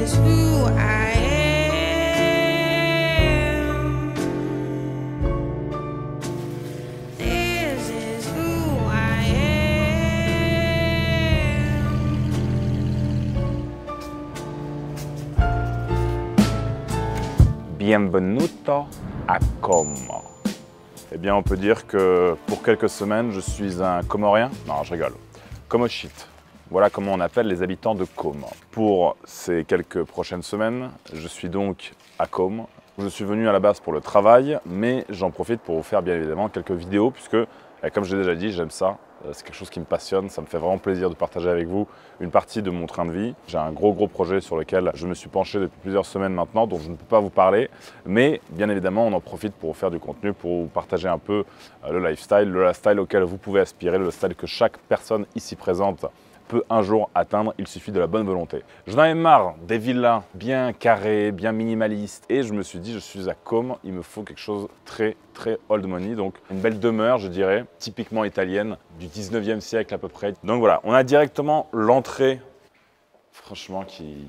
is who I am. This is who I am. Bienvenuto a Como. Eh bien, on peut dire que pour quelques semaines, je suis un Comorien. Non, je rigole. Comoshit. Voilà comment on appelle les habitants de Côme. Pour ces quelques prochaines semaines, je suis donc à Côme. Je suis venu à la base pour le travail, mais j'en profite pour vous faire bien évidemment quelques vidéos puisque, comme je l'ai déjà dit, j'aime ça. C'est quelque chose qui me passionne, ça me fait vraiment plaisir de partager avec vous une partie de mon train de vie. J'ai un gros projet sur lequel je me suis penché depuis plusieurs semaines maintenant, dont je ne peux pas vous parler. Mais bien évidemment, on en profite pour vous faire du contenu, pour vous partager un peu le lifestyle auquel vous pouvez aspirer, le lifestyle que chaque personne ici présente peut un jour atteindre, il suffit de la bonne volonté. J'en avais marre des villas bien carrées, bien minimalistes, et je me suis dit, je suis à Côme, il me faut quelque chose très old money, donc une belle demeure, je dirais, typiquement italienne, du 19e siècle à peu près. Donc voilà, on a directement l'entrée, franchement, qui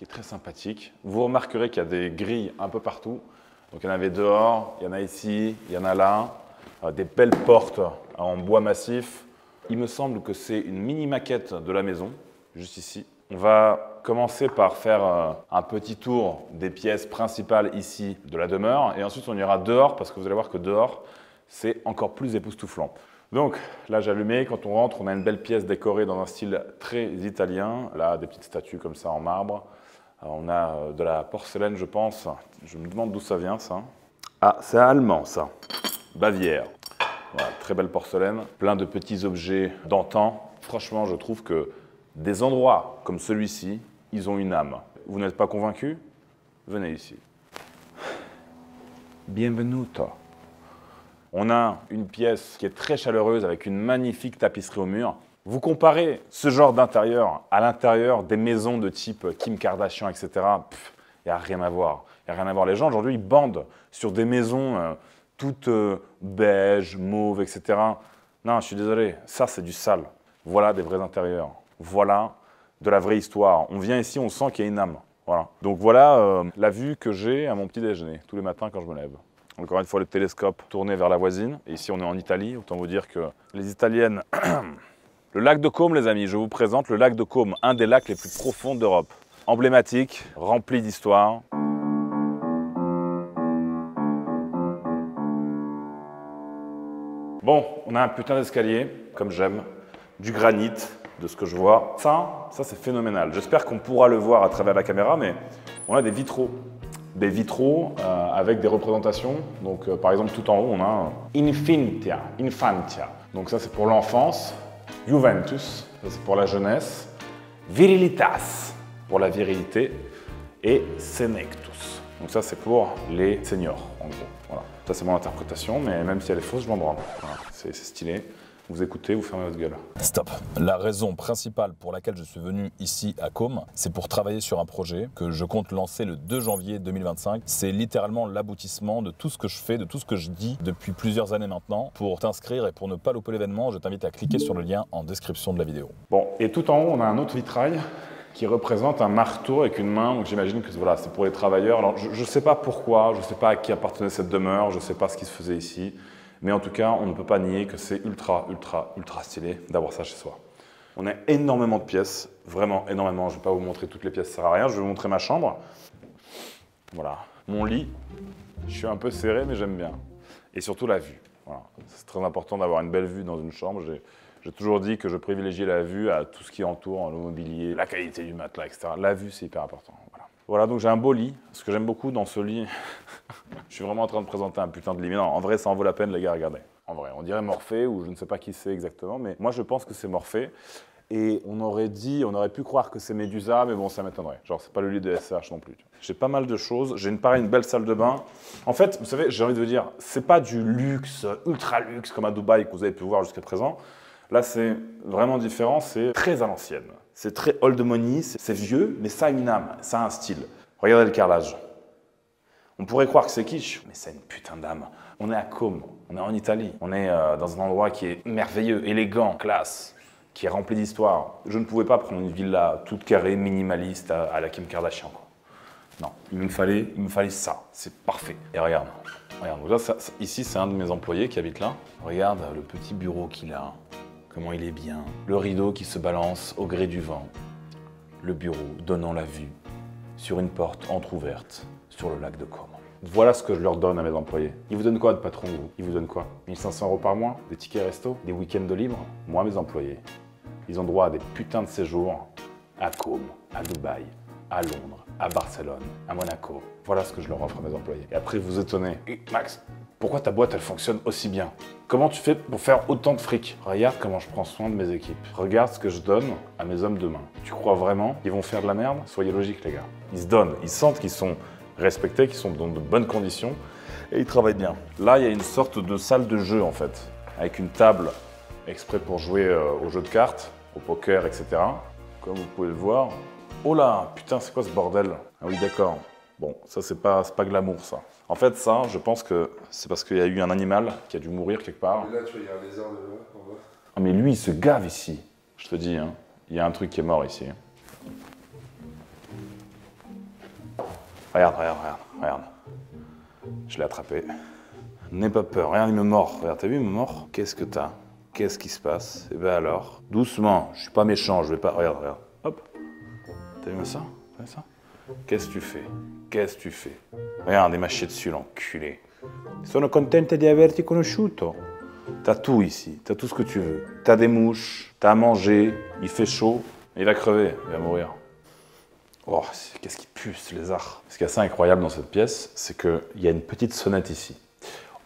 est très sympathique. Vous remarquerez qu'il y a des grilles un peu partout, donc il y en avait dehors, il y en a ici, il y en a là, des belles portes en bois massif. Il me semble que c'est une mini maquette de la maison, juste ici. On va commencer par faire un petit tour des pièces principales ici de la demeure et ensuite on ira dehors parce que vous allez voir que dehors, c'est encore plus époustouflant. Donc là j'ai allumé, quand on rentre, on a une belle pièce décorée dans un style très italien. Là, des petites statues comme ça en marbre. Alors, on a de la porcelaine, je pense. Je me demande d'où ça vient, ça. Ah, c'est allemand, ça. Bavière. Voilà, très belle porcelaine, plein de petits objets d'antan. Franchement, je trouve que des endroits comme celui-ci, ils ont une âme. Vous n'êtes pas convaincu? Venez ici. Bienvenuto. On a une pièce qui est très chaleureuse avec une magnifique tapisserie au mur. Vous comparez ce genre d'intérieur à l'intérieur des maisons de type Kim Kardashian, etc. Il n'y a rien à voir. Il n'y a rien à voir. Les gens aujourd'hui, ils bandent sur des maisons toutes beige, mauve, etc. Non, je suis désolé, ça c'est du sale. Voilà des vrais intérieurs. Voilà de la vraie histoire. On vient ici, on sent qu'il y a une âme. Voilà. Donc voilà la vue que j'ai à mon petit déjeuner, tous les matins quand je me lève. Encore une fois, le télescope tourné vers la voisine. Et ici, on est en Italie. Autant vous dire que les Italiennes... Le lac de Côme, les amis, je vous présente le lac de Côme, un des lacs les plus profonds d'Europe. Emblématique, rempli d'histoire. Bon, on a un putain d'escalier, comme j'aime, du granit, de ce que je vois. Ça c'est phénoménal. J'espère qu'on pourra le voir à travers la caméra, mais on a des vitraux. Des vitraux avec des représentations. Donc, par exemple, tout en haut, on a Infantia. Donc ça, c'est pour l'enfance. Juventus, ça c'est pour la jeunesse. Virilitas, pour la virilité. Et Senectus. Donc ça, c'est pour les seniors, en gros. Voilà. Ça, c'est mon interprétation, mais même si elle est fausse, je m'en branle. Voilà. C'est stylé. Vous écoutez, vous fermez votre gueule. Stop. La raison principale pour laquelle je suis venu ici à Côme, c'est pour travailler sur un projet que je compte lancer le 2 janvier 2025. C'est littéralement l'aboutissement de tout ce que je fais, de tout ce que je dis depuis plusieurs années maintenant. Pour t'inscrire et pour ne pas louper l'événement, je t'invite à cliquer sur le lien en description de la vidéo. Bon, et tout en haut, on a un autre vitrail qui représente un marteau avec une main. Donc j'imagine que voilà, c'est pour les travailleurs. Alors je ne sais pas pourquoi, je ne sais pas à qui appartenait cette demeure, je ne sais pas ce qui se faisait ici. Mais en tout cas, on ne peut pas nier que c'est ultra stylé d'avoir ça chez soi. On a énormément de pièces, vraiment énormément. Je ne vais pas vous montrer toutes les pièces, ça ne sert à rien. Je vais vous montrer ma chambre. Voilà, mon lit. Je suis un peu serré, mais j'aime bien. Et surtout la vue. Voilà. C'est très important d'avoir une belle vue dans une chambre. J'ai toujours dit que je privilégiais la vue à tout ce qui entoure le mobilier, la qualité du matelas, etc. La vue, c'est hyper important. Voilà, donc j'ai un beau lit. Ce que j'aime beaucoup dans ce lit, je suis vraiment en train de présenter un putain de lit. Mais non, en vrai, ça en vaut la peine, les gars, regardez. En vrai, on dirait Morphée, ou je ne sais pas qui c'est exactement, mais moi, je pense que c'est Morphée. Et on aurait pu croire que c'est Médusa, mais bon, ça m'étonnerait. Genre, c'est pas le lit de SCH non plus. J'ai pas mal de choses. J'ai une belle salle de bain. En fait, vous savez, j'ai envie de vous dire, c'est pas du luxe, ultra luxe, comme à Dubaï, que vous avez pu voir jusqu'à présent. Là, c'est vraiment différent, c'est très à l'ancienne. C'est très old money, c'est vieux, mais ça a une âme, ça a un style. Regardez le carrelage. On pourrait croire que c'est kitsch, mais c'est une putain d'âme. On est à Côme, on est en Italie. On est dans un endroit qui est merveilleux, élégant, classe. qui est rempli d'histoire. Je ne pouvais pas prendre une villa toute carrée, minimaliste à la Kim Kardashian, quoi. Non, il me fallait ça. C'est parfait. Et regarde, donc là, ici, c'est un de mes employés qui habite là. Regarde le petit bureau qu'il a, comment il est bien. Le rideau qui se balance au gré du vent. Le bureau donnant la vue sur une porte entrouverte sur le lac de Como. Voilà ce que je leur donne à mes employés. Ils vous donnent quoi de patron, vous? Ils vous donnent quoi? 1500 € par mois? Des tickets resto? Des week-ends de libre? Moi, mes employés, ils ont droit à des putains de séjours à Como, à Dubaï, à Londres, à Barcelone, à Monaco. Voilà ce que je leur offre à mes employés. Et après, vous étonnez. Max, pourquoi ta boîte, elle fonctionne aussi bien? Comment tu fais pour faire autant de fric? Regarde comment je prends soin de mes équipes. Regarde ce que je donne à mes hommes de main. Tu crois vraiment qu'ils vont faire de la merde? Soyez logiques, les gars. Ils se donnent, ils sentent qu'ils sont respectés, qu'ils sont dans de bonnes conditions et ils travaillent bien. Là, il y a une sorte de salle de jeu, en fait, avec une table exprès pour jouer aux jeux de cartes, au poker, etc. Comme vous pouvez le voir. Oh là, putain, c'est quoi ce bordel? Ah oui, d'accord. Bon, ça, c'est pas glamour, ça. En fait, ça, je pense que c'est parce qu'il y a eu un animal qui a dû mourir quelque part. Et là, tu vois, il y a un lézard de là, en bas. Ah, mais lui, il se gave ici. Je te dis, hein, il y a un truc qui est mort ici. Regarde. Je l'ai attrapé. N'aie pas peur, regarde, il me mord. Regarde, t'as vu, il me mord? Qu'est-ce que t'as? Qu'est-ce qui se passe? Eh ben alors, doucement, je suis pas méchant, je vais pas... Regarde. Hop. T'as vu ça? T'as vu ça? Qu'est-ce que tu fais? Regarde, il m'a chié dessus, l'enculé. Sono contente di averti conosciuto. T'as tout ici, t'as tout ce que tu veux. T'as des mouches, t'as à manger, il fait chaud, il va crever, il va mourir. Oh, qu'est-ce qui pue, ce lézard. Ce qui est assez incroyable dans cette pièce, c'est qu'il y a une petite sonnette ici.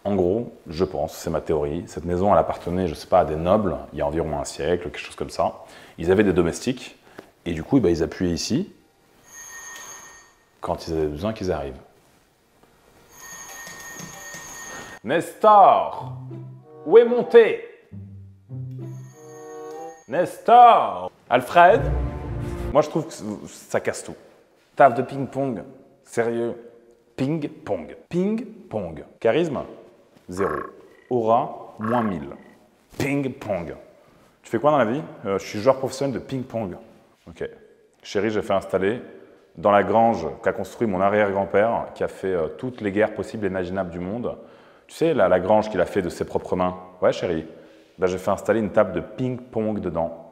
En gros, je pense, c'est ma théorie, cette maison, elle appartenait, je sais pas, à des nobles, il y a environ un siècle, quelque chose comme ça. Ils avaient des domestiques, et du coup, ils appuyaient ici, quand ils avaient besoin qu'ils arrivent. Nestor! Où est mon thé? Nestor! Alfred? Moi, je trouve que ça casse tout. Table de ping-pong, sérieux. Ping-pong. Ping-pong. Charisme, 0. Aura, moins 1000. Ping-pong. Tu fais quoi dans la vie? Je suis joueur professionnel de ping-pong. Ok. Chérie, j'ai fait installer dans la grange qu'a construit mon arrière-grand-père, qui a fait toutes les guerres possibles et imaginables du monde. Tu sais, la grange qu'il a fait de ses propres mains. Ouais, chérie. Ben, j'ai fait installer une table de ping-pong dedans.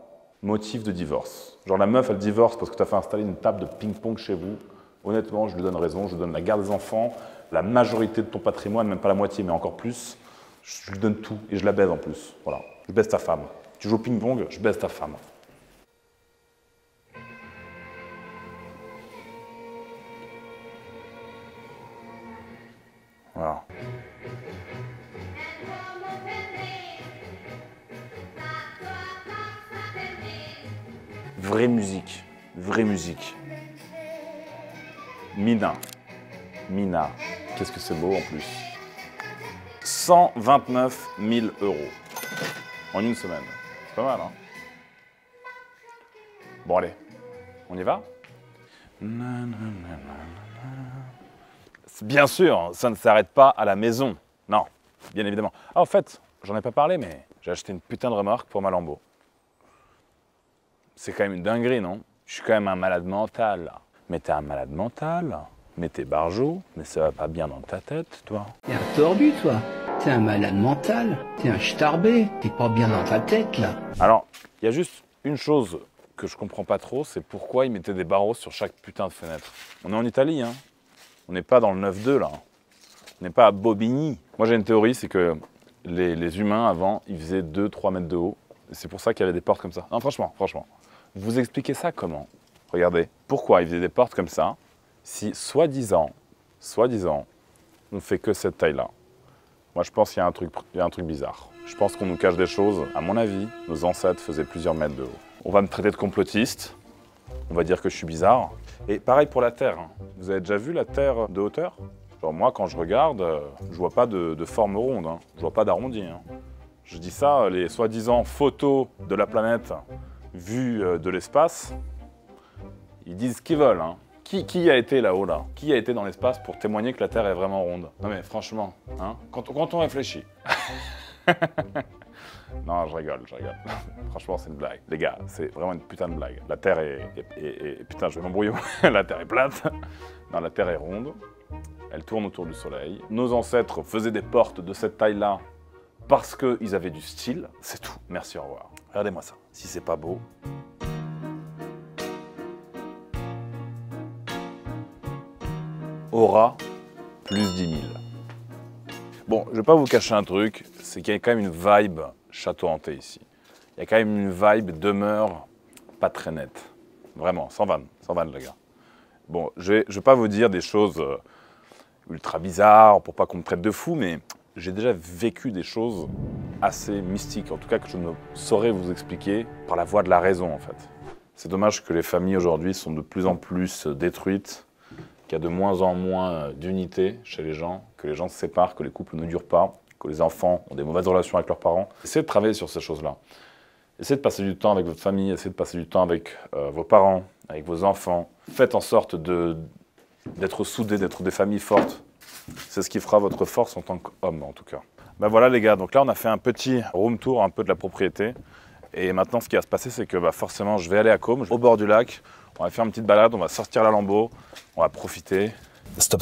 Motif de divorce. Genre la meuf, elle divorce parce que tu as fait installer une table de ping-pong chez vous. Honnêtement, je lui donne raison, je lui donne la garde des enfants, la majorité de ton patrimoine, même pas la moitié, mais encore plus. Je lui donne tout et je la baise en plus. Voilà, je baise ta femme. Tu joues au ping-pong, je baise ta femme. Voilà. Vraie musique, vraie musique. Mina, qu'est-ce que c'est beau en plus. 129 000 € en une semaine. C'est pas mal, hein? Bon, allez, on y va? Bien sûr, ça ne s'arrête pas à la maison. Non, bien évidemment. Ah, en fait, j'en ai pas parlé, mais j'ai acheté une putain de remorque pour ma Lambo. C'est quand même une dinguerie, non? Je suis quand même un malade mental, là. Mais t'es un malade mental, mais t'es barjot, mais ça va pas bien dans ta tête, toi. T'es un tordu, toi. T'es un malade mental. T'es un starbé. T'es pas bien dans ta tête, là. Alors, il y a juste une chose que je comprends pas trop, c'est pourquoi ils mettaient des barreaux sur chaque putain de fenêtre. On est en Italie, hein. On n'est pas dans le 9-2, là. On n'est pas à Bobigny. Moi, j'ai une théorie, c'est que les humains, avant, ils faisaient 2-3 mètres de haut. C'est pour ça qu'il y avait des portes comme ça. Non, franchement. Vous expliquez ça comment? Regardez, pourquoi ils faisaient des portes comme ça si, soi-disant, on fait que cette taille-là? Moi, je pense qu'il y a un truc bizarre. Je pense qu'on nous cache des choses. À mon avis, nos ancêtres faisaient plusieurs mètres de haut. On va me traiter de complotiste. On va dire que je suis bizarre. Et pareil pour la Terre. Hein. Vous avez déjà vu la Terre de hauteur? Genre moi, quand je regarde, je vois pas de forme ronde. Hein. Je vois pas d'arrondi. Hein. Je dis ça, les soi-disant photos de la planète vues de l'espace, ils disent ce qu'ils veulent. Hein. Qui a été là-haut, là? Qui a été dans l'espace pour témoigner que la Terre est vraiment ronde? Non mais franchement, hein, quand on réfléchit. Non, je rigole. Franchement, c'est une blague. Les gars, c'est vraiment une putain de blague. La Terre putain, je vais m'embrouiller. La Terre est plate. Non, la Terre est ronde. Elle tourne autour du Soleil. Nos ancêtres faisaient des portes de cette taille-là parce qu'ils avaient du style. C'est tout. Merci, au revoir. Regardez-moi ça. Si c'est pas beau. Aura plus 10 000. Bon, je vais pas vous cacher un truc, c'est qu'il y a quand même une vibe château hanté ici. Il y a quand même une vibe demeure pas très nette. Vraiment, sans vanne les gars. Bon, je vais pas vous dire des choses ultra bizarres pour pas qu'on me traite de fou, mais j'ai déjà vécu des choses assez mystiques, en tout cas que je ne saurais vous expliquer par la voie de la raison en fait. C'est dommage que les familles aujourd'hui sont de plus en plus détruites, qu'il y a de moins en moins d'unité chez les gens, que les gens se séparent, que les couples ne durent pas, que les enfants ont des mauvaises relations avec leurs parents. Essayez de travailler sur ces choses-là. Essayez de passer du temps avec votre famille, essayez de passer du temps avec vos parents, avec vos enfants. Faites en sorte d'être soudés, d'être des familles fortes. C'est ce qui fera votre force en tant qu'homme, en tout cas. Ben voilà les gars, donc là on a fait un petit room tour un peu de la propriété. Et maintenant ce qui va se passer, c'est que forcément je vais aller à Côme, au bord du lac. On va faire une petite balade, on va sortir la Lambeau, on va profiter. Stop.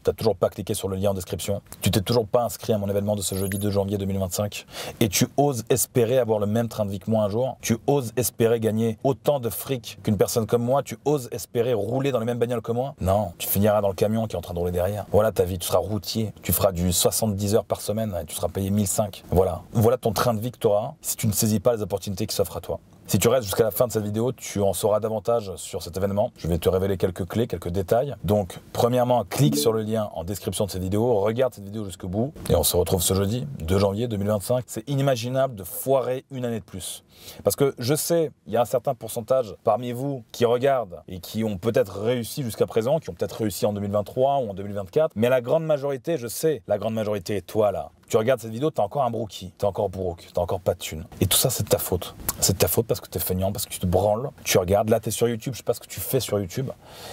T'as toujours pas cliqué sur le lien en description. Tu t'es toujours pas inscrit à mon événement de ce jeudi 2 janvier 2025. Et tu oses espérer avoir le même train de vie que moi un jour. Tu oses espérer gagner autant de fric qu'une personne comme moi. Tu oses espérer rouler dans les mêmes bagnoles que moi. Non, tu finiras dans le camion qui est en train de rouler derrière. Voilà ta vie, tu seras routier. Tu feras du 70 heures par semaine et tu seras payé 1005. Voilà ton train de vie que tu auras si tu ne saisis pas les opportunités qui s'offrent à toi. Si tu restes jusqu'à la fin de cette vidéo, tu en sauras davantage sur cet événement. Je vais te révéler quelques clés, quelques détails. Donc, premièrement, clique sur le lien en description de cette vidéo, regarde cette vidéo jusqu'au bout et on se retrouve ce jeudi, 2 janvier 2025. C'est inimaginable de foirer une année de plus. Parce que je sais, il y a un certain pourcentage parmi vous qui regardent et qui ont peut-être réussi jusqu'à présent, qui ont peut-être réussi en 2023 ou en 2024, mais la grande majorité, je sais, la grande majorité est toi là. Tu regardes cette vidéo, t'as encore un brookie, t'as encore broke, t'as encore pas de thunes. Et tout ça, c'est de ta faute. C'est de ta faute parce que t'es feignant, parce que tu te branles. Tu regardes, là, t'es sur YouTube, je sais pas ce que tu fais sur YouTube.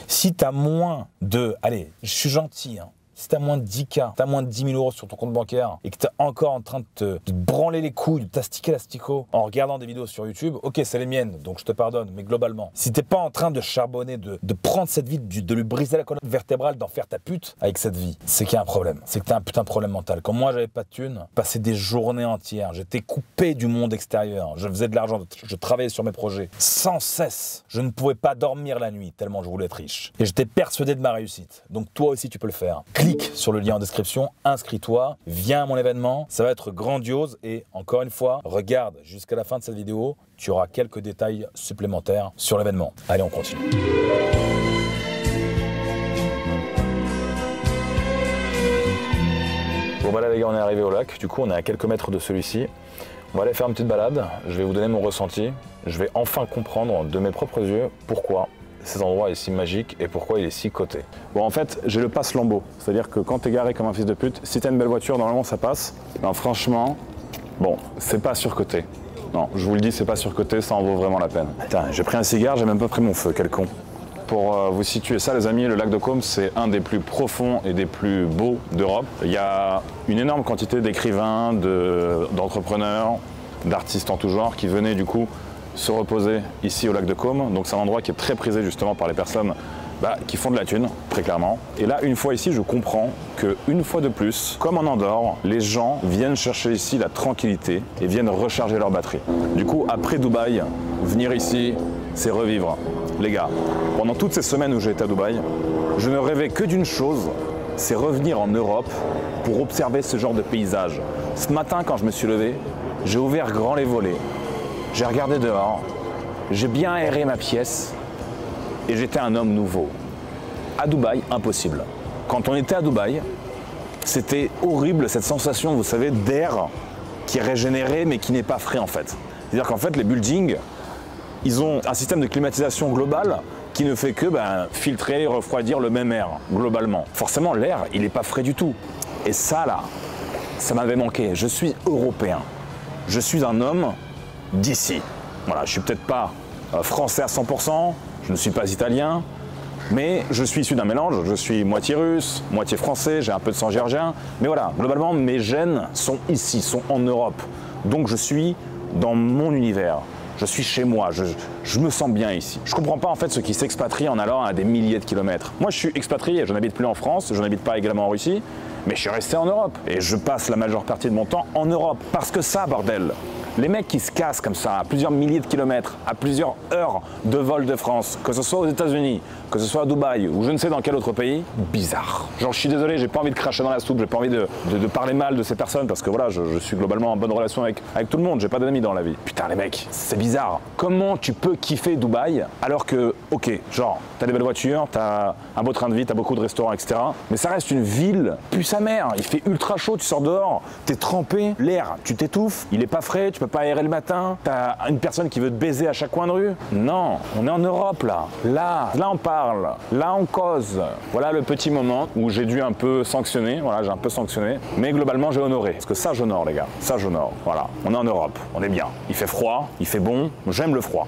Si t'as moins de... Allez, je suis gentil, hein. Si t'as moins de 10K, t'as moins de 10 000 euros sur ton compte bancaire et que t'es encore en train de te branler les couilles, de t'astiquer l'asticot en regardant des vidéos sur YouTube, ok, c'est les miennes, donc je te pardonne, mais globalement, si t'es pas en train de charbonner, de prendre cette vie, de lui briser la colonne vertébrale, d'en faire ta pute avec cette vie, c'est qu'il y a un problème. C'est que t'as un putain de problème mental. Quand moi, j'avais pas de thunes, passé des journées entières, j'étais coupé du monde extérieur, je faisais de l'argent, je travaillais sur mes projets sans cesse. Je ne pouvais pas dormir la nuit tellement je voulais être riche. Et j'étais persuadé de ma réussite. Donc toi aussi, tu peux le faire. Clique sur le lien en description, inscris-toi, viens à mon événement, ça va être grandiose et encore une fois, regarde jusqu'à la fin de cette vidéo, tu auras quelques détails supplémentaires sur l'événement. Allez, on continue. Bon voilà les gars, on est arrivé au lac, du coup on est à quelques mètres de celui-ci. On va aller faire une petite balade, je vais vous donner mon ressenti, je vais enfin comprendre de mes propres yeux pourquoi cet endroit est si magique et pourquoi il est si coté. Bon en fait j'ai le passe Lambeau, c'est-à-dire que quand t'es garé comme un fils de pute, si t'as une belle voiture normalement ça passe. Non franchement, bon c'est pas surcoté. Non je vous le dis c'est pas surcoté, ça en vaut vraiment la peine. Putain j'ai pris un cigare, j'ai même pas pris mon feu, quel con. Pour vous situer ça les amis, le lac de Côme c'est un des plus profonds et des plus beaux d'Europe. Il y a une énorme quantité d'écrivains, d'entrepreneurs, d'artistes en tout genre qui venaient du coup se reposer ici au lac de Côme. Donc c'est un endroit qui est très prisé justement par les personnes qui font de la thune, très clairement. Et là, une fois ici, je comprends qu'une fois de plus, comme en Andorre, les gens viennent chercher ici la tranquillité et viennent recharger leur batterie. Du coup, après Dubaï, venir ici, c'est revivre. Les gars, pendant toutes ces semaines où j'ai été à Dubaï, je ne rêvais que d'une chose, c'est revenir en Europe pour observer ce genre de paysage. Ce matin, quand je me suis levé, j'ai ouvert grand les volets. J'ai regardé dehors, j'ai bien aéré ma pièce et j'étais un homme nouveau. À Dubaï, impossible. Quand on était à Dubaï, c'était horrible cette sensation, vous savez, d'air qui est régénéré mais qui n'est pas frais en fait. C'est-à-dire qu'en fait, les buildings, ils ont un système de climatisation global qui ne fait que filtrer et refroidir le même air, globalement. Forcément, l'air, il n'est pas frais du tout. Et ça, là, ça m'avait manqué. Je suis européen. Je suis un homme d'ici. Voilà, je suis peut-être pas français à 100%, je ne suis pas italien, Mais je suis issu d'un mélange, je suis moitié russe, moitié français, j'ai un peu de sang géorgien. Mais voilà, globalement, mes gènes sont ici, sont en Europe. Donc je suis dans mon univers. Je suis chez moi, je me sens bien ici. Je comprends pas en fait ceux qui s'expatrient en allant à des milliers de kilomètres. Moi je suis expatrié, je n'habite plus en France, je n'habite pas également en Russie, mais je suis resté en Europe. Et je passe la majeure partie de mon temps en Europe. Parce que ça, bordel, les mecs qui se cassent comme ça à plusieurs milliers de kilomètres, à plusieurs heures de vol de France, que ce soit aux États-Unis, que ce soit à Dubaï ou je ne sais dans quel autre pays, bizarre. Genre je suis désolé, j'ai pas envie de cracher dans la soupe, j'ai pas envie de parler mal de ces personnes parce que voilà, je suis globalement en bonne relation avec tout le monde, j'ai pas d'ennemis dans la vie. Putain les mecs, c'est bizarre. Comment tu peux kiffer Dubaï alors que, ok, genre, t'as des belles voitures, t'as un beau train de vie, t'as beaucoup de restaurants, etc. Mais ça reste une ville, pue sa mère, il fait ultra chaud, tu sors dehors, t'es trempé, l'air, tu t'étouffes, il est pas frais, tu peux pas aérer le matin, t'as une personne qui veut te baiser à chaque coin de rue. Non, on est en Europe là. Là on parle, là on cause. Voilà le petit moment où j'ai dû un peu sanctionner, voilà, j'ai un peu sanctionné, mais globalement j'ai honoré. Parce que ça j'honore les gars, ça j'honore. Voilà, on est en Europe, on est bien. Il fait froid, il fait bon, j'aime le froid,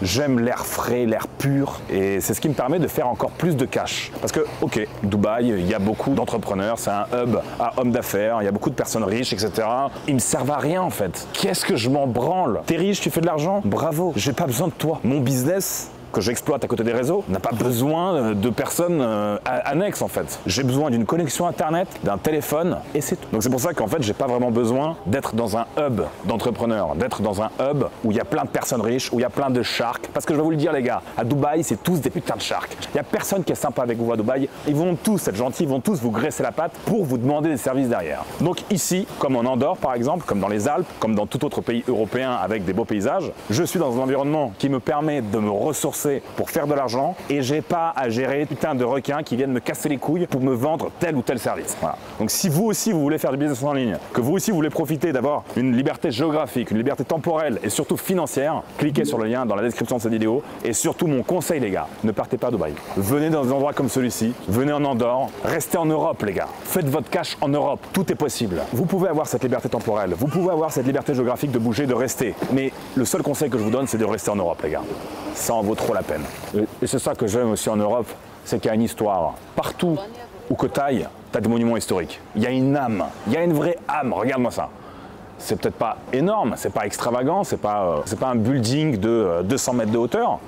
j'aime l'air frais, l'air pur, et c'est ce qui me permet de faire encore plus de cash. Parce que, ok, Dubaï, il y a beaucoup d'entrepreneurs, c'est un hub à hommes d'affaires, il y a beaucoup de personnes riches, etc. Ils me servent à rien en fait. Qu'est-ce que je m'en branle? T'es riche, tu fais de l'argent? Bravo, j'ai pas besoin de toi. Mon business que j'exploite à côté des réseaux n'a pas besoin de personnes annexes en fait. J'ai besoin d'une connexion internet, d'un téléphone et c'est tout. Donc c'est pour ça qu'en fait j'ai pas vraiment besoin d'être dans un hub d'entrepreneurs, d'être dans un hub où il y a plein de personnes riches, où il y a plein de sharks. Parce que je vais vous le dire les gars, à Dubaï c'est tous des putains de sharks. Il y a personne qui est sympa avec vous à Dubaï. Ils vont tous être gentils, ils vont tous vous graisser la patte pour vous demander des services derrière. Donc ici, comme en Andorre par exemple, comme dans les Alpes, comme dans tout autre pays européen avec des beaux paysages, je suis dans un environnement qui me permet de me ressourcer pour faire de l'argent et j'ai pas à gérer putain de requins qui viennent me casser les couilles pour me vendre tel ou tel service. Voilà. Donc si vous aussi vous voulez faire du business en ligne, que vous aussi vous voulez profiter d'avoir une liberté géographique, une liberté temporelle et surtout financière, cliquez sur le lien dans la description de cette vidéo et surtout mon conseil les gars, ne partez pas à Dubaï. Venez dans des endroits comme celui-ci, venez en Andorre, restez en Europe les gars. Faites votre cash en Europe, tout est possible. Vous pouvez avoir cette liberté temporelle, vous pouvez avoir cette liberté géographique de bouger, de rester. Mais le seul conseil que je vous donne c'est de rester en Europe les gars. Ça en vaut trop la peine. Et c'est ça que j'aime aussi en Europe, c'est qu'il y a une histoire. Partout où que t'ailles, t'as des monuments historiques. Il y a une âme, il y a une vraie âme, regarde-moi ça. C'est peut-être pas énorme, c'est pas extravagant, c'est pas un building de 200 mètres de hauteur,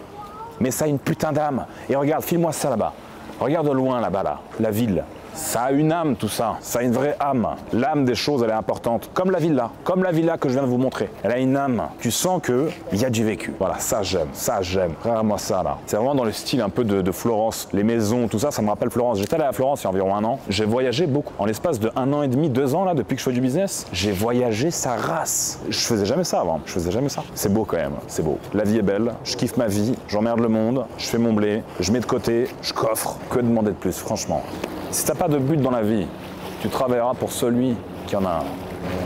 mais ça a une putain d'âme. Et regarde, file-moi ça là-bas. Regarde de loin là-bas, là, la ville. Ça a une âme tout ça, ça a une vraie âme. L'âme des choses elle est importante, comme la villa que je viens de vous montrer. Elle a une âme, tu sens qu'il y a du vécu. Voilà, ça j'aime, regarde-moi ça là. C'est vraiment dans le style un peu de Florence, les maisons, tout ça, ça me rappelle Florence. J'étais allé à Florence il y a environ 1 an, j'ai voyagé beaucoup. En l'espace de 1 an et demi, 2 ans là, depuis que je fais du business, j'ai voyagé sa race. Je faisais jamais ça avant, C'est beau quand même, c'est beau. La vie est belle, je kiffe ma vie, j'emmerde le monde, je fais mon blé, je mets de côté, je coffre. Que demander de plus, franchement. Si t'as pas de but dans la vie, tu travailleras pour celui qui en a un.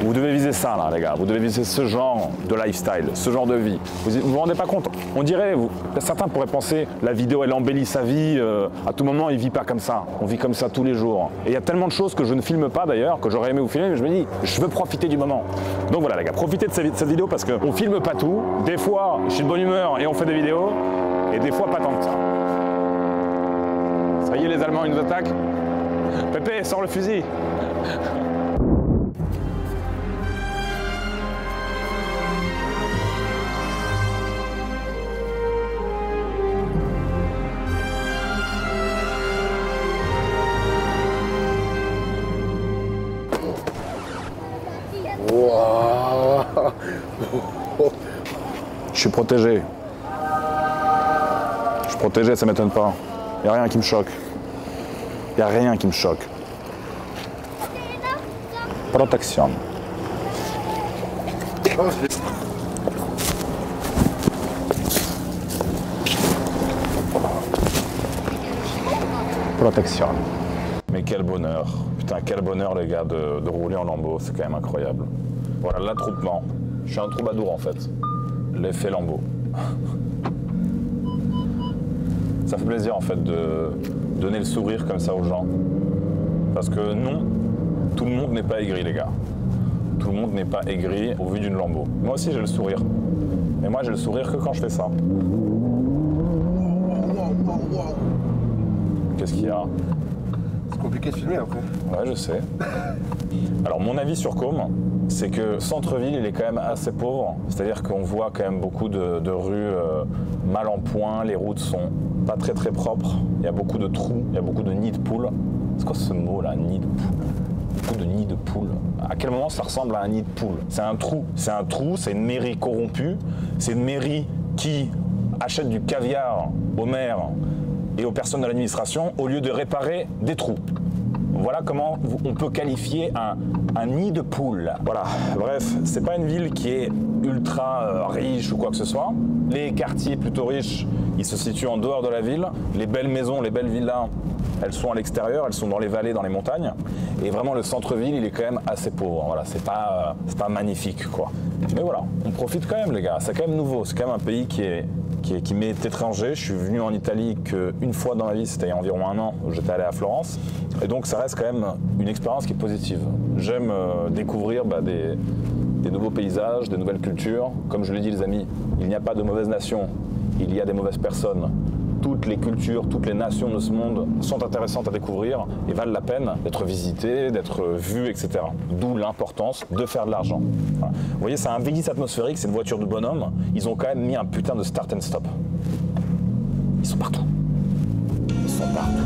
Vous devez viser ça là les gars, vous devez viser ce genre de lifestyle, ce genre de vie. Vous vous rendez pas compte? On dirait, certains pourraient penser, la vidéo elle embellit sa vie, à tout moment il vit pas comme ça. On vit comme ça tous les jours. Et il y a tellement de choses que je ne filme pas d'ailleurs, que j'aurais aimé vous filmer, mais je me dis, je veux profiter du moment. Donc voilà les gars, profitez de cette vidéo parce qu'on filme pas tout. Des fois, je suis de bonne humeur et on fait des vidéos, et des fois pas tant que ça. Ça y est les Allemands, ils nous attaquent. Pépé, sors le fusil. Wow. Je suis protégé. Je suis protégé, ça m'étonne pas. Il n'y a rien qui me choque. Il n'y a rien qui me choque. Protection. Protection. Mais quel bonheur. Putain, quel bonheur les gars de rouler en lambeau, c'est quand même incroyable. Voilà l'attroupement. Je suis un troubadour en fait. L'effet lambeau. Ça fait plaisir en fait de donner le sourire comme ça aux gens. Parce que non, tout le monde n'est pas aigri les gars. Tout le monde n'est pas aigri au vu d'une lambeau. Moi aussi j'ai le sourire. Mais moi j'ai le sourire que quand je fais ça. Waouh. Qu'est-ce qu'il y a? C'est compliqué de filmer après. Ouais, je sais. Alors, mon avis sur Côme, c'est que centre-ville, il est quand même assez pauvre. C'est-à-dire qu'on voit quand même beaucoup de rues mal en point. Les routes sont pas très très propres. Il y a beaucoup de trous, il y a beaucoup de nids de poules. C'est quoi ce mot là, nid de poule? Beaucoup de nids de poules. À quel moment ça ressemble à un nid de poule? C'est un trou. C'est un trou, c'est une mairie corrompue. C'est une mairie qui achète du caviar aux maires et aux personnes de l'administration au lieu de réparer des trous. Voilà comment on peut qualifier un nid de poule. Voilà, bref, c'est pas une ville qui est ultra riche ou quoi que ce soit. Les quartiers plutôt riches, ils se situent en dehors de la ville. Les belles maisons, les belles villas, elles sont à l'extérieur, elles sont dans les vallées, dans les montagnes. Et vraiment, le centre-ville, il est quand même assez pauvre. Voilà, c'est pas magnifique, quoi. Mais voilà, on profite quand même, les gars. C'est quand même nouveau. C'est quand même un pays qui m'est étranger. Je suis venu en Italie qu'une fois dans ma vie, c'était il y a environ 1 an, où j'étais allé à Florence. Et donc ça reste quand même une expérience qui est positive. J'aime découvrir des nouveaux paysages, des nouvelles cultures. Comme je l'ai dit les amis, il n'y a pas de mauvaise nation, il y a des mauvaises personnes. Toutes les cultures, toutes les nations de ce monde sont intéressantes à découvrir et valent la peine d'être visitées, d'être vues, etc. D'où l'importance de faire de l'argent. Voilà. Vous voyez, c'est un V10 atmosphérique, c'est une voiture de bonhomme. Ils ont quand même mis un putain de start and stop. Ils sont partout. Ils sont partout.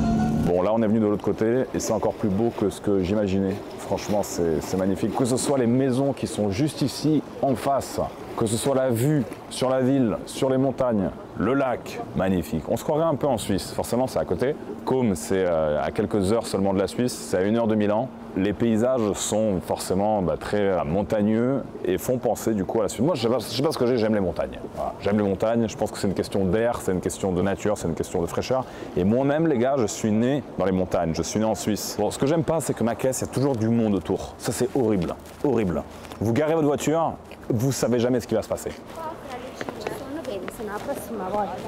Bon, là, on est venu de l'autre côté et c'est encore plus beau que ce que j'imaginais. Franchement, c'est magnifique. Que ce soit les maisons qui sont juste ici, en face, que ce soit la vue sur la ville, sur les montagnes, le lac, magnifique. On se croirait un peu en Suisse, forcément c'est à côté. Côme, c'est à quelques heures seulement de la Suisse, c'est à 1 heure de Milan. Les paysages sont forcément très montagneux et font penser du coup à la Suisse. Moi, je sais pas ce que j'aime les montagnes. Voilà. J'aime les montagnes, je pense que c'est une question d'air, c'est une question de nature, c'est une question de fraîcheur. Et moi-même, les gars, je suis né dans les montagnes, je suis né en Suisse. Bon, ce que j'aime pas, c'est que ma caisse, il y a toujours du monde autour. Ça, c'est horrible, horrible. Vous garez votre voiture, vous savez jamais ce qui va se passer.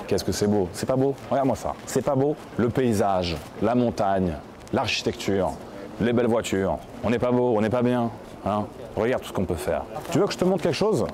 Qu'est-ce que c'est beau? C'est pas beau? Regarde-moi ça. C'est pas beau? Le paysage, la montagne, l'architecture, les belles voitures. On n'est pas beau, on n'est pas bien. Hein? Regarde tout ce qu'on peut faire. Tu veux que je te montre quelque chose?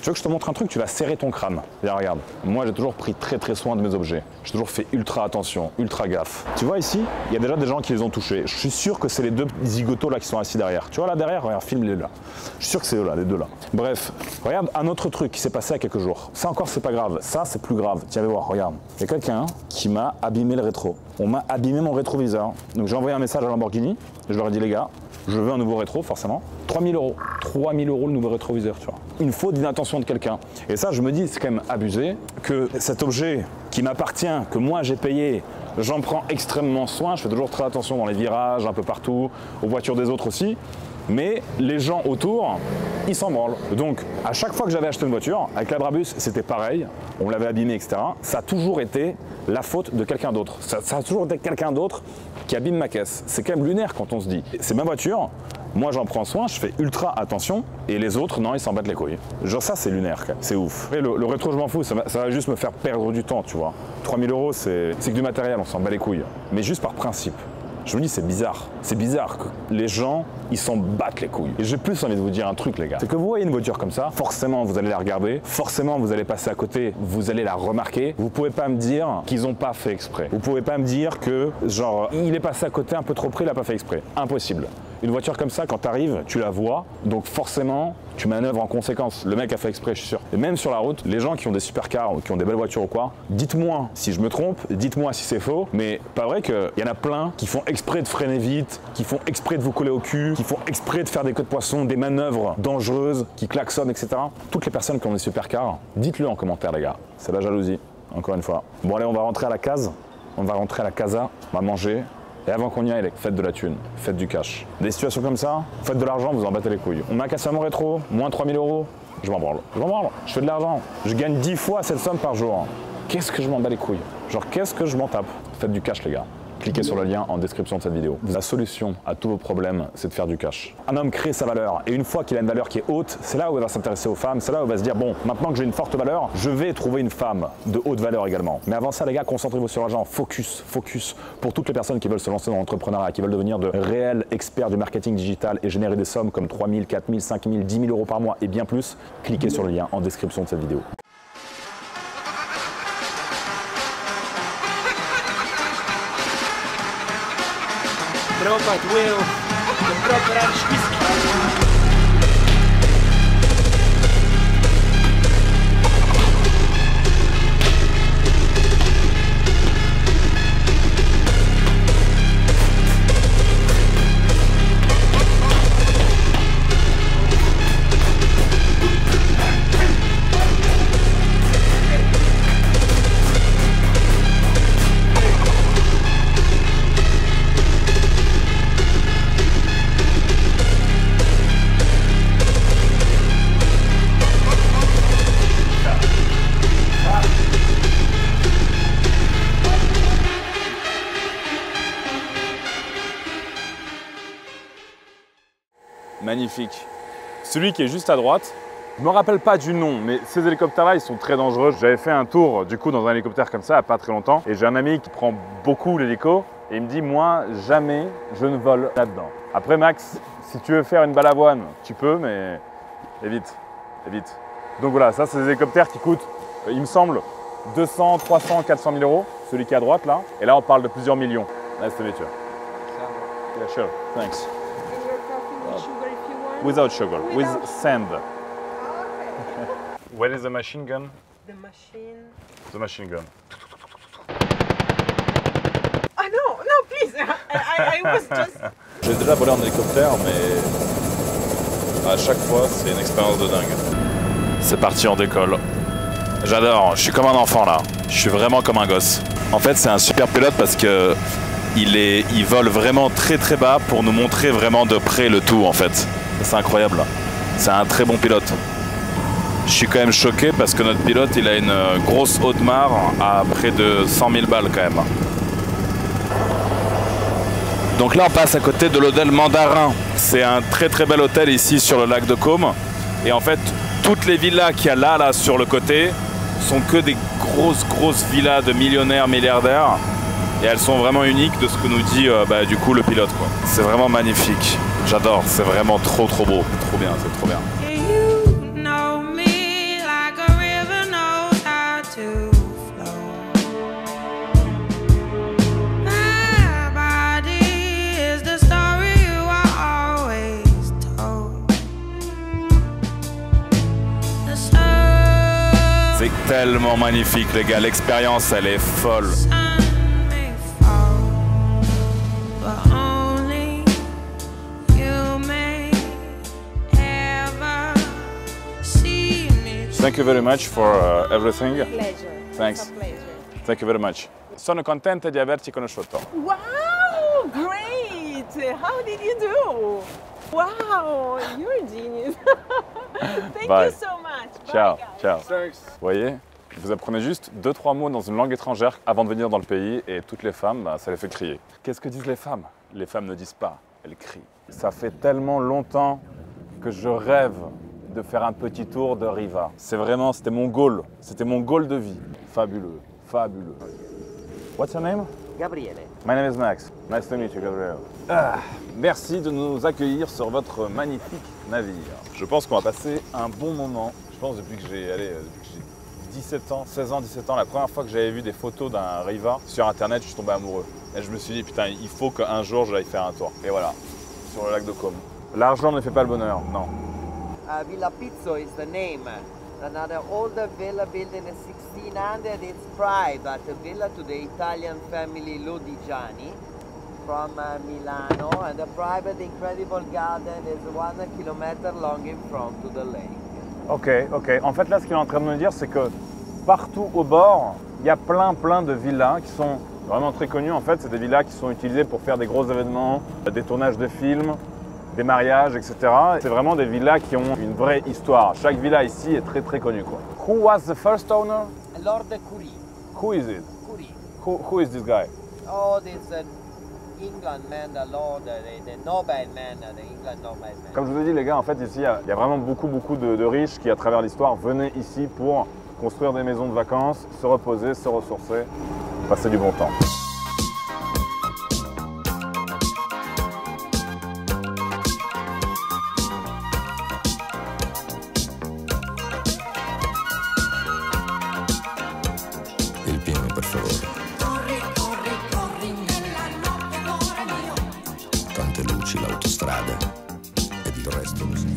Tu veux que je te montre un truc? Tu vas serrer ton crâne. Viens, regarde. Moi, j'ai toujours pris très soin de mes objets. J'ai toujours fait ultra attention, ultra gaffe. Tu vois ici, il y a déjà des gens qui les ont touchés. Je suis sûr que c'est les 2 zigotos là qui sont assis derrière. Tu vois là derrière? Regarde, filme-les là. Je suis sûr que c'est eux là, les 2 là. Bref, regarde un autre truc qui s'est passé il y a quelques jours. Ça encore, c'est pas grave. Ça, c'est plus grave. Tiens, viens voir, regarde. Il y a quelqu'un qui m'a abîmé le rétro. On m'a abîmé mon rétroviseur. Donc j'ai envoyé un message à Lamborghini. Je leur ai dit, les gars, je veux un nouveau rétro, forcément. 3 000 €. 3 000 € le nouveau rétroviseur, tu vois. Une faute d'inattention de quelqu'un. Et ça, je me dis, c'est quand même abusé que cet objet qui m'appartient, que moi j'ai payé, j'en prends extrêmement soin. Je fais toujours très attention dans les virages, un peu partout, aux voitures des autres aussi. Mais les gens autour, ils s'en branlent. Donc, à chaque fois que j'avais acheté une voiture, avec la Brabus, c'était pareil. On l'avait abîmée, etc. Ça a toujours été la faute de quelqu'un d'autre. Ça a toujours été quelqu'un d'autre qui abîme ma caisse. C'est quand même lunaire quand on se dit. C'est ma voiture, moi j'en prends soin, je fais ultra attention, et les autres, non, ils s'en battent les couilles. Genre ça, c'est lunaire, c'est ouf. Et le rétro, je m'en fous, ça va juste me faire perdre du temps, tu vois. 3 000 €, c'est que du matériel, on s'en bat les couilles. Mais juste par principe. Je me dis, c'est bizarre. C'est bizarre que les gens, ils s'en battent les couilles. Et j'ai plus envie de vous dire un truc, les gars. C'est que vous voyez une voiture comme ça, forcément, vous allez la regarder. Forcément, vous allez passer à côté, vous allez la remarquer. Vous pouvez pas me dire qu'ils n'ont pas fait exprès. Vous pouvez pas me dire que, genre, il est passé à côté un peu trop près, il a pas fait exprès. Impossible. Une voiture comme ça, quand tu arrives, tu la vois. Donc forcément, tu manœuvres en conséquence. Le mec a fait exprès, je suis sûr. Et même sur la route, les gens qui ont des supercars ou qui ont des belles voitures ou quoi, dites-moi si je me trompe, dites-moi si c'est faux. Mais pas vrai qu'il y en a plein qui font exprès de freiner vite, qui font exprès de vous coller au cul, qui font exprès de faire des queues de poisson, des manœuvres dangereuses, qui klaxonnent, etc. Toutes les personnes qui ont des supercars, dites-le en commentaire, les gars. C'est la jalousie, encore une fois. Bon allez, on va rentrer à la case. On va rentrer à la casa, on va manger. Et avant qu'on y aille, faites de la thune, faites du cash. Des situations comme ça, faites de l'argent, vous en battez les couilles. On m'a cassé mon rétro, moins 3 000 €, je m'en branle. Je m'en branle, je fais de l'argent. Je gagne 10 fois cette somme par jour. Qu'est-ce que je m'en bats les couilles? Genre, qu'est-ce que je m'en tape? Faites du cash, les gars. Cliquez sur le lien en description de cette vidéo. La solution à tous vos problèmes, c'est de faire du cash. Un homme crée sa valeur et une fois qu'il a une valeur qui est haute, c'est là où il va s'intéresser aux femmes, c'est là où il va se dire bon, maintenant que j'ai une forte valeur, je vais trouver une femme de haute valeur également. Mais avant ça, les gars, concentrez-vous sur l'argent, focus pour toutes les personnes qui veulent se lancer dans l'entrepreneuriat, qui veulent devenir de réels experts du marketing digital et générer des sommes comme 3 000, 4 000, 5 000, 10 000 € par mois et bien plus. Cliquez sur le lien en description de cette vidéo. Prabhupada will the proper Irish whiskey. Magnifique. Celui qui est juste à droite, je ne me rappelle pas du nom, mais ces hélicoptères-là, ils sont très dangereux. J'avais fait un tour, du coup, dans un hélicoptère comme ça, il n'y a pas très longtemps, et j'ai un ami qui prend beaucoup l'hélico, et il me dit, moi, jamais je ne vole là-dedans. Après, Max, si tu veux faire une balavoine, tu peux, mais évite, évite. Donc voilà, ça, c'est des hélicoptères qui coûtent, il me semble, 200, 300, 400 000 euros, celui qui est à droite, là. Et là, on parle de plusieurs millions. Nice to meet you. Yeah, sure. Thanks. Without sugar, with sand. Oh, okay. Where is the machine gun? The machine. The machine gun. Oh no, no, please. I was just. J'ai déjà volé en hélicoptère, mais à chaque fois, c'est une expérience de dingue. C'est parti, on décolle. J'adore, je suis comme un enfant là. Je suis vraiment comme un gosse. En fait, c'est un super pilote parce que il vole vraiment très très bas pour nous montrer vraiment de près le tout en fait. C'est incroyable. C'est un très bon pilote. Je suis quand même choqué parce que notre pilote, il a une grosse Audemars à près de 100 000 balles quand même. Donc là, on passe à côté de l'hôtel Mandarin. C'est un très très bel hôtel ici sur le lac de Côme. Et en fait, toutes les villas qu'il y a là sur le côté sont que des grosses villas de millionnaires, milliardaires. Et elles sont vraiment uniques de ce que nous dit du coup le pilote, quoi. C'est vraiment magnifique. J'adore, c'est vraiment trop beau. Trop bien, c'est trop bien. You know me like a river knows how to flow. My body is the story you are always told. The sun C'est tellement magnifique, les gars. L'expérience, elle est folle. may fall, but only you may ever see me. Thank you very much for everything. Pleasure. Thanks. It's a pleasure. Thank you very much. Sono contenta di averti conosciuto. Wow, great! How did you do? Wow, you're a genius. Thank Bye. you so much. Ciao, Bye, guys. ciao. Thanks. Vous voyez, vous apprenez juste 2-3 mots dans une langue étrangère avant de venir dans le pays et toutes les femmes, ça les fait crier. Qu'est-ce que disent les femmes? Les femmes ne disent pas, elles crient. Ça fait tellement longtemps que je rêve de faire un petit tour de Riva. C'était mon goal de vie. Fabuleux, fabuleux. What's your name? Gabriele. My name is Max. Nice to meet you, Gabriel. Merci de nous accueillir sur votre magnifique navire. Je pense qu'on va passer un bon moment. Je pense depuis que j'ai 17 ans, 16 ans, 17 ans, la première fois que j'avais vu des photos d'un Riva sur internet, je suis tombé amoureux. Et je me suis dit, putain, il faut qu'un jour j'aille faire un tour. Et voilà, sur le lac de Côme. L'argent ne fait pas le bonheur, non. Villa Pizzo is the name. Another older villa built in the 1600s. It's private villa to the Italian family Lodigiani from Milano, and a private incredible garden is 1 kilometer long in front to the lake. Ok. En fait, là, ce qu'il est en train de me dire, c'est que partout au bord, il y a plein de villas qui sont vraiment très connues. En fait, c'est des villas qui sont utilisées pour faire des gros événements, des tournages de films, des mariages, etc. C'est vraiment des villas qui ont une vraie histoire. Chaque villa ici est très connue, quoi. Who was the first owner? Lord Curie. Who is it? Curie. Who is this guy? Oh, this England man, the Lord, the nobleman, the England nobleman. Comme je vous ai dit, les gars, en fait, ici, il y a vraiment beaucoup de riches qui, à travers l'histoire, venaient ici pour construire des maisons de vacances, se reposer, se ressourcer, passer du bon temps. Il piano, per favore. Corri, corri, corri nella notte, amore mio. conosci l'autostrada ed il resto lo sai.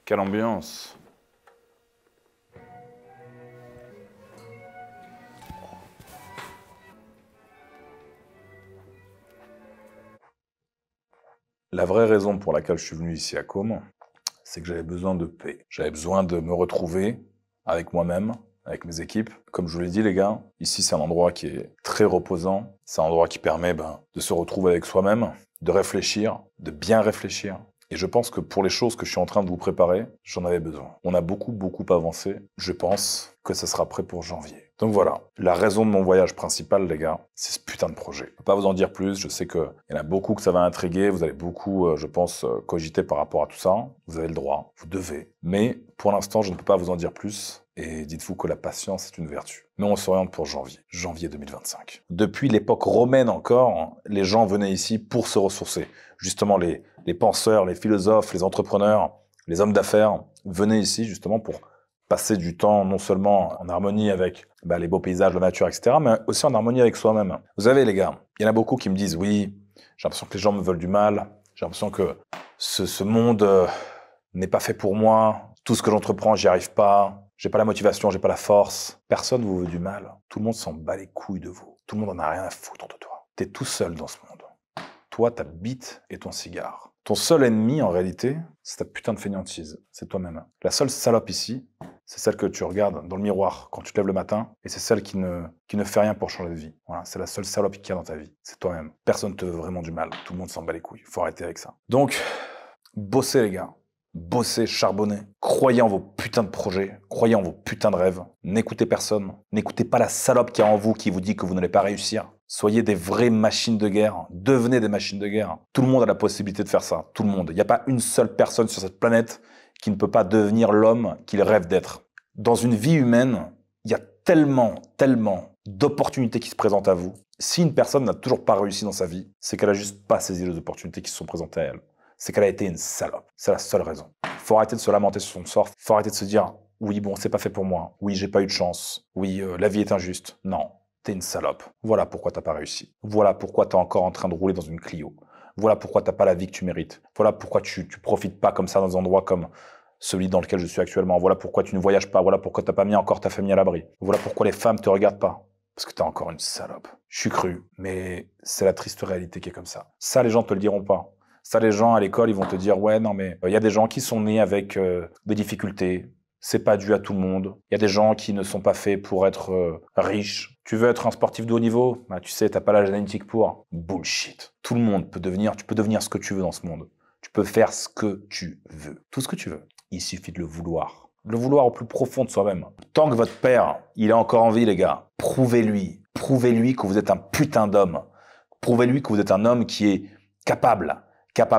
Quelle ambiance! La vraie raison pour laquelle je suis venu ici à Côme, c'est que j'avais besoin de paix. J'avais besoin de me retrouver avec moi-même, avec mes équipes. Comme je vous l'ai dit les gars, ici c'est un endroit qui est très reposant. C'est un endroit qui permet de se retrouver avec soi-même, de réfléchir, de bien réfléchir. Et je pense que pour les choses que je suis en train de vous préparer, j'en avais besoin. On a beaucoup avancé. Je pense que ça sera prêt pour janvier. Donc voilà, la raison de mon voyage principal, les gars, c'est ce putain de projet. Je ne peux pas vous en dire plus, je sais qu'il y en a beaucoup que ça va intriguer, vous allez beaucoup, je pense, cogiter par rapport à tout ça. Vous avez le droit, vous devez. Mais pour l'instant, je ne peux pas vous en dire plus. Et dites-vous que la patience est une vertu. Mais on s'oriente pour janvier 2025. Depuis l'époque romaine encore, les gens venaient ici pour se ressourcer. Justement, les penseurs, les philosophes, les entrepreneurs, les hommes d'affaires venaient ici justement pour passer du temps non seulement en harmonie avec les beaux paysages, la nature, etc., mais aussi en harmonie avec soi-même. Vous savez les gars, il y en a beaucoup qui me disent « Oui, j'ai l'impression que les gens me veulent du mal, j'ai l'impression que ce monde n'est pas fait pour moi, tout ce que j'entreprends, j'y arrive pas, j'ai pas la motivation, j'ai pas la force. Personne vous veut du mal. Tout le monde s'en bat les couilles de vous. Tout le monde en a rien à foutre de toi. T'es tout seul dans ce monde. Toi, ta bite et ton cigare. Ton seul ennemi, en réalité, c'est ta putain de fainéantise. C'est toi-même. La seule salope ici, c'est celle que tu regardes dans le miroir quand tu te lèves le matin, et c'est celle qui ne fait rien pour changer de vie. Voilà, c'est la seule salope qu'il y a dans ta vie. C'est toi-même. Personne ne te veut vraiment du mal. Tout le monde s'en bat les couilles. Faut arrêter avec ça. Donc, bossez les gars. Bossez, charbonnez, croyez en vos putains de projets, croyez en vos putains de rêves, n'écoutez personne, n'écoutez pas la salope qui est en vous qui vous dit que vous n'allez pas réussir. Soyez des vraies machines de guerre, devenez des machines de guerre. Tout le monde a la possibilité de faire ça, tout le monde. Il n'y a pas une seule personne sur cette planète qui ne peut pas devenir l'homme qu'il rêve d'être. Dans une vie humaine, il y a tellement d'opportunités qui se présentent à vous. Si une personne n'a toujours pas réussi dans sa vie, c'est qu'elle a juste pas saisi les opportunités qui se sont présentées à elle. C'est qu'elle a été une salope. C'est la seule raison. Il faut arrêter de se lamenter sur son sort. Il faut arrêter de se dire « Oui, bon, c'est pas fait pour moi. Oui, j'ai pas eu de chance. Oui, la vie est injuste. » Non, t'es une salope. Voilà pourquoi t'as pas réussi. Voilà pourquoi t'es encore en train de rouler dans une Clio. Voilà pourquoi t'as pas la vie que tu mérites. Voilà pourquoi tu profites pas comme ça dans des endroits comme celui dans lequel je suis actuellement. Voilà pourquoi tu ne voyages pas. Voilà pourquoi t'as pas mis encore ta famille à l'abri. Voilà pourquoi les femmes te regardent pas. Parce que t'es encore une salope. Je suis cru, mais c'est la triste réalité qui est comme ça. Ça, les gens te le diront pas. Ça, les gens à l'école, ils vont te dire « Ouais, non, mais il y a des gens qui sont nés avec des difficultés. C'est pas dû à tout le monde. Il y a des gens qui ne sont pas faits pour être riches. Tu veux être un sportif de haut niveau? Tu sais, t'as pas la génétique pour. Bullshit. Tout le monde peut devenir, tu peux devenir ce que tu veux dans ce monde. Tu peux faire ce que tu veux. Tout ce que tu veux. Il suffit de le vouloir. Le vouloir au plus profond de soi-même. Tant que votre père, il est encore en vie, les gars, prouvez-lui. Prouvez-lui que vous êtes un putain d'homme. Prouvez-lui que vous êtes un homme qui est capable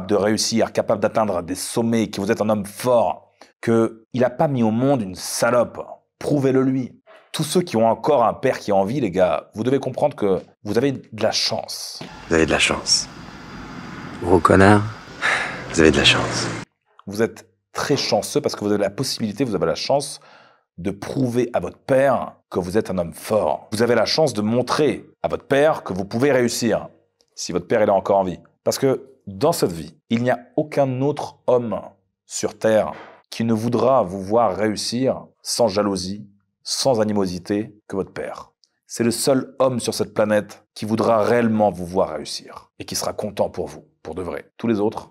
de réussir, capable d'atteindre des sommets, que vous êtes un homme fort, qu'il n'a pas mis au monde une salope. Prouvez-le lui. Tous ceux qui ont encore un père qui est en vie, les gars, vous devez comprendre que vous avez de la chance. Vous avez de la chance. Gros connard, vous avez de la chance. Vous êtes très chanceux parce que vous avez la possibilité, vous avez la chance de prouver à votre père que vous êtes un homme fort. Vous avez la chance de montrer à votre père que vous pouvez réussir, si votre père est encore en vie. Parce que dans cette vie, il n'y a aucun autre homme sur Terre qui ne voudra vous voir réussir sans jalousie, sans animosité que votre père. C'est le seul homme sur cette planète qui voudra réellement vous voir réussir et qui sera content pour vous, pour de vrai. Tous les autres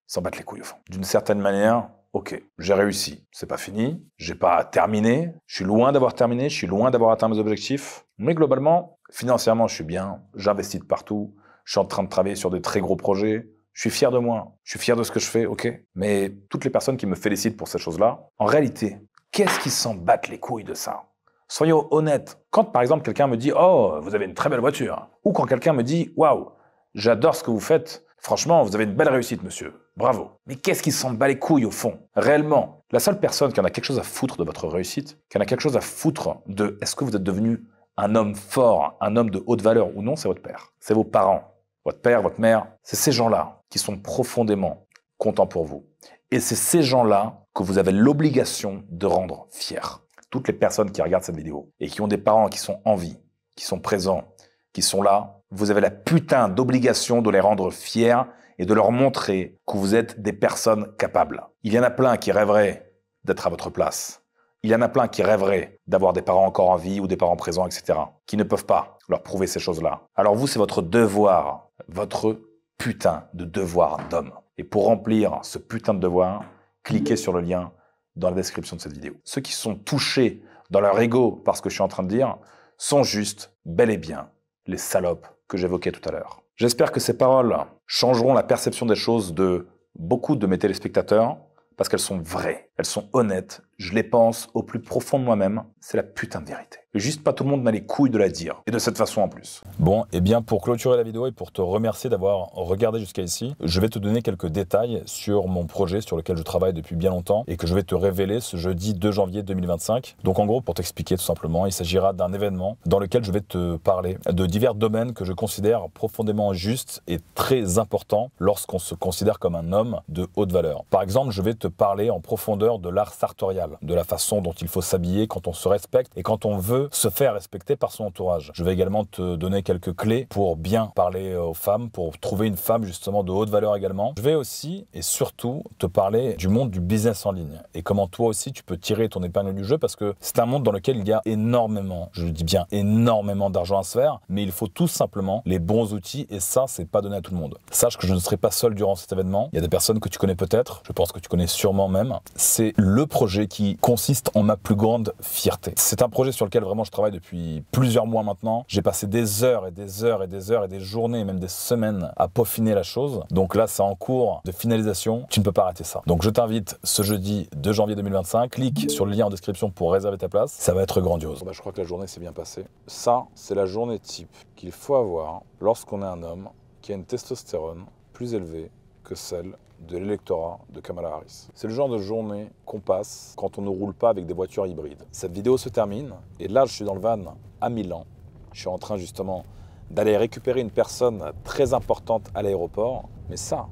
s'en battent les couilles au fond. D'une certaine manière, ok, j'ai réussi, c'est pas fini, j'ai pas terminé, je suis loin d'avoir terminé, je suis loin d'avoir atteint mes objectifs, mais globalement, financièrement, je suis bien, j'investis de partout, je suis en train de travailler sur de très gros projets. Je suis fier de moi. Je suis fier de ce que je fais, ok. Mais toutes les personnes qui me félicitent pour ces choses-là, en réalité, qu'est-ce qui s'en battent les couilles de ça? Soyons honnêtes. Quand, par exemple, quelqu'un me dit « Oh, vous avez une très belle voiture » ou quand quelqu'un me dit « Waouh, j'adore ce que vous faites. Franchement, vous avez une belle réussite, monsieur. Bravo. » Mais qu'est-ce qui s'en bat les couilles, au fond? Réellement, la seule personne qui en a quelque chose à foutre de votre réussite, qui en a quelque chose à foutre de « Est-ce que vous êtes devenu un homme fort, un homme de haute valeur ou non ?» c'est votre père. C'est vos parents. Votre père, votre mère, c'est ces gens-là qui sont profondément contents pour vous. Et c'est ces gens-là que vous avez l'obligation de rendre fiers. Toutes les personnes qui regardent cette vidéo et qui ont des parents qui sont en vie, qui sont présents, qui sont là, vous avez la putain d'obligation de les rendre fiers et de leur montrer que vous êtes des personnes capables. Il y en a plein qui rêveraient d'être à votre place. Il y en a plein qui rêveraient d'avoir des parents encore en vie ou des parents présents, etc., qui ne peuvent pas leur prouver ces choses-là. Alors vous, c'est votre devoir, votre putain de devoir d'homme. Et pour remplir ce putain de devoir, cliquez sur le lien dans la description de cette vidéo. Ceux qui sont touchés dans leur ego par ce que je suis en train de dire sont juste, bel et bien, les salopes que j'évoquais tout à l'heure. J'espère que ces paroles changeront la perception des choses de beaucoup de mes téléspectateurs, parce qu'elles sont vraies, elles sont honnêtes, je les pense au plus profond de moi-même, c'est la putain de vérité. Et juste pas tout le monde n'a les couilles de la dire, et de cette façon en plus. Bon, et bien pour clôturer la vidéo et pour te remercier d'avoir regardé jusqu'à ici, je vais te donner quelques détails sur mon projet sur lequel je travaille depuis bien longtemps et que je vais te révéler ce jeudi 2 janvier 2025. Donc en gros, pour t'expliquer tout simplement, il s'agira d'un événement dans lequel je vais te parler de divers domaines que je considère profondément justes et très importants lorsqu'on se considère comme un homme de haute valeur. Par exemple, je vais te parler en profondeur de l'art sartorial, de la façon dont il faut s'habiller quand on se respecte et quand on veut se faire respecter par son entourage. Je vais également te donner quelques clés pour bien parler aux femmes, pour trouver une femme justement de haute valeur également. Je vais aussi et surtout te parler du monde du business en ligne et comment toi aussi tu peux tirer ton épingle du jeu, parce que c'est un monde dans lequel il y a énormément, je le dis bien énormément d'argent à se faire, mais il faut tout simplement les bons outils et ça, c'est pas donné à tout le monde. Sache que je ne serai pas seul durant cet événement. Il y a des personnes que tu connais peut-être, je pense que tu connais sûrement même. C'est le projet qui consiste en ma plus grande fierté. C'est un projet sur lequel vraiment je travaille depuis plusieurs mois maintenant. J'ai passé des heures et des heures et des heures et des journées et même des semaines à peaufiner la chose. Donc là, c'est en cours de finalisation. Tu ne peux pas rater ça. Donc je t'invite ce jeudi 2 janvier 2025. Clique sur le lien en description pour réserver ta place. Ça va être grandiose. Je crois que la journée s'est bien passée. Ça, c'est la journée type qu'il faut avoir lorsqu'on est un homme qui a une testostérone plus élevée que celle de l'électorat de Kamala Harris. C'est le genre de journée qu'on passe quand on ne roule pas avec des voitures hybrides. Cette vidéo se termine et là je suis dans le van à Milan. Je suis en train justement d'aller récupérer une personne très importante à l'aéroport. Mais ça,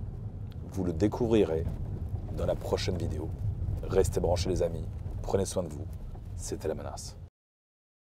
vous le découvrirez dans la prochaine vidéo. Restez branchés les amis, prenez soin de vous. C'était La Menace.